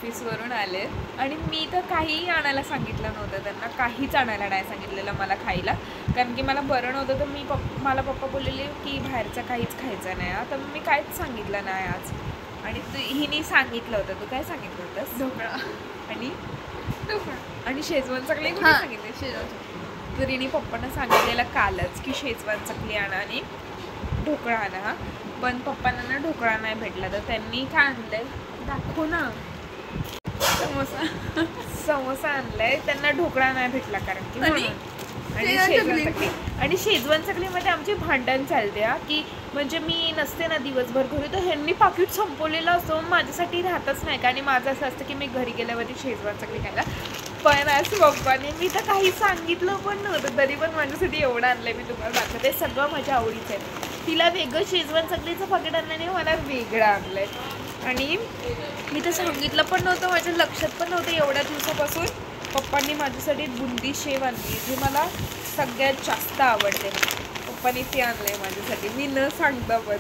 ऑफिसवरून आले आणि मी तर काहीही आणायला सांगितलं नव्हतं त्यांना, काहीच आणायला नाही सांगितलेलं मला खायला, कारण की मला बरं नव्हतं. तर मला पप्पा बोललेले की बाहेरचं काहीच खायचं नाही, तर मी काहीच सांगितलं नाही आज. आणि हिने सांगितलं होतं. तू काय सांगितलं होतंस? ढोकळा आणि शेजवान चकली कुठे सांगितली? शेजवान. तर हिने पप्पांना सांगितलेलं कालच की शेजवान चकली आणा आणि ढोकळा आणा. पण पप्पांना ना ढोकळा नाही भेटला, तर त्यांनी काय आणलंय दाखव ना, समोसा आणलाय. त्यांना ढोकळा नाही भेटला कारण की आणि शेजवान चकली. आणि शेजवान चकलीमध्ये आमची भांडण चालते की म्हणजे मी नसते ना दिवसभर घरी, तर ह्यांनी पाकिट संपवलेलं असतं, माझ्यासाठी राहतच नाही का. आणि माझं असं असतं की मी घरी गेल्यावरती शेजवान चकली खायला. पण आज पप्पाने, मी तर काही सांगितलं पण नव्हतं तरी पण माझ्यासाठी एवढं आणलंय. मी तुम्हाला दाखवते, सगळं माझ्या आवडीचं आहे. तिला वेगळं शेजवान चकलीचं पाकिट आणल्याने मला वेगळं आणलंय. आणि मी तर सांगितलं पण नव्हतं, माझ्या लक्षात पण नव्हतं एवढ्या दिवसापासून. पप्पांनी माझ्यासाठी बुंदी शेव आणली, जी मला सगळ्यात जास्त आवडते. पप्पांनी ती आणलंय माझ्यासाठी, मी न सांगता पण.